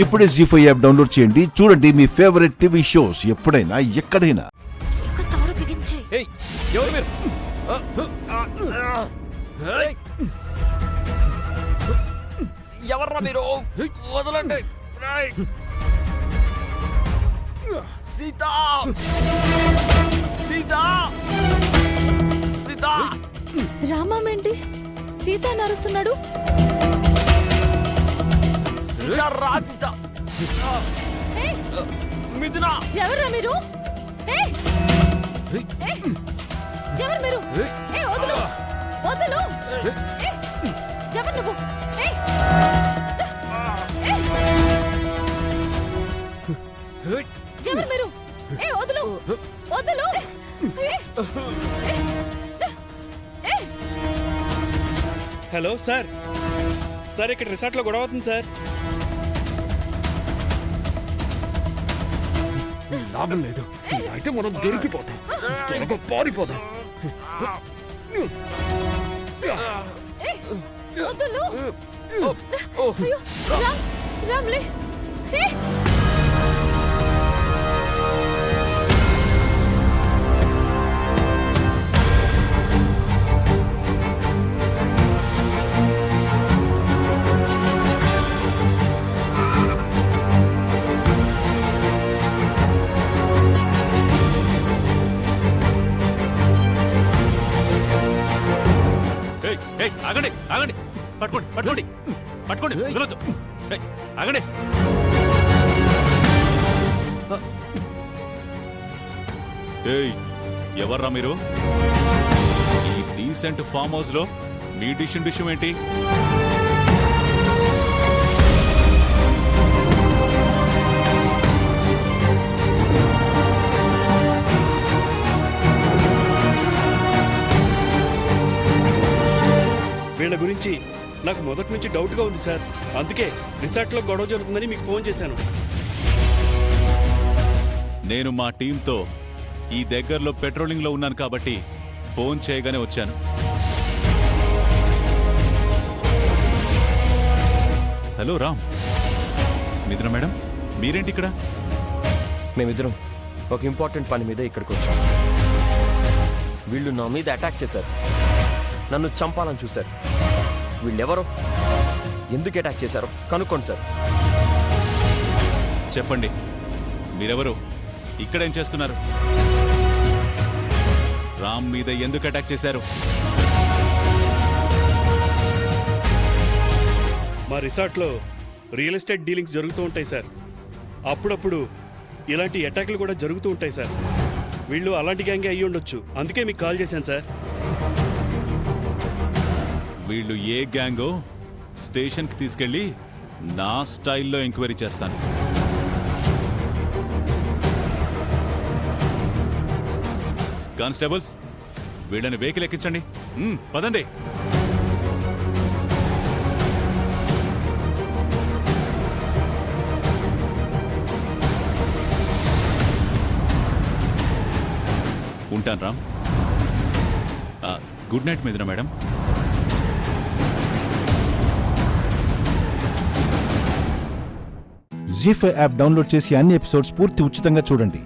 ఇప్పుడే జీ5 app download చేయండి. చూడండి మీ ఫేవరెట్ టీవీ షోస్ ఎప్పుడైనా ఎక్కడైనా. ఎవర్రా మీరు? వదలండి. సీత సీత సీత. రామేంటి సీత నరుస్తున్నాడు? సీత రా సీత. మిథున ఎవరు మీరు? ఎవరు మీరు? వదులు వదులు. ఎవరు నువ్వు? ఎవరు మీరు? వదులు వదులు. హలో సార్, సార్ ఇక్కడ రిసార్ట్లో గొడవ అవుతుంది సార్. లాభం లేదు, అయితే మనం దొరికిపోతాం, త్వరగా పారిపోదాం. వదులు. రామ్ రామ్లే. ఆగండి ఆగండి, పట్టుకోండి పట్టుకోండి పట్టుకోండి, వదలొద్దు. ఆగండి. ఎవర్రా మీరు? ఈ డీసెంట్ ఫామ్ హౌస్ లో మీ డిష్యం ఏంటి? వీళ్ళ గురించి నాకు మొదటి నుంచి డౌట్గా ఉంది సార్. అందుకే రిసార్ట్లో గొడవ జరుగుతుందని మీకు ఫోన్ చేశాను. నేను మా టీంతో ఈ దగ్గరలో పెట్రోలింగ్ లో ఉన్నాను కాబట్టి ఫోన్ చేయగానే వచ్చాను. హలో రామ్. మిథున మేడం, మీరేంటి ఇక్కడ? మేమిద్దరం ఒక ఇంపార్టెంట్ పని మీద ఇక్కడికి వచ్చాం. వీళ్ళు నా మీద అటాక్ చేశారు, నన్ను చంపాలని చూశారు. వీళ్ళెవరో, ఎందుకు అటాక్ చేశారో కనుక్కోండి సార్. చెప్పండి, మీరెవరు? ఇక్కడేం చేస్తున్నారు? రామ్ మీద ఎందుకు అటాక్ చేశారు? మా రిసార్ట్లో రియల్ ఎస్టేట్ డీలింగ్స్ జరుగుతూ ఉంటాయి సార్. అప్పుడప్పుడు ఇలాంటి అటాక్లు కూడా జరుగుతూ ఉంటాయి సార్. వీళ్ళు అలాంటి గ్యాంగే అయ్యి ఉండొచ్చు, అందుకే మీకు కాల్ చేశాను సార్. వీళ్ళు ఏ గ్యాంగో స్టేషన్కి తీసుకెళ్ళి నా స్టైల్లో ఎంక్వైరీ చేస్తాను. కానిస్టేబుల్స్, వీళ్ళని వెహికల్ ఎక్కించండి. పదండి. ఉంటాను రామ్. గుడ్ నైట్ మిథున మేడం. జీ5 యాప్ డౌన్లోడ్ చేసి అన్ని ఎపిసోడ్స్ పూర్తి ఉచితంగా చూడండి.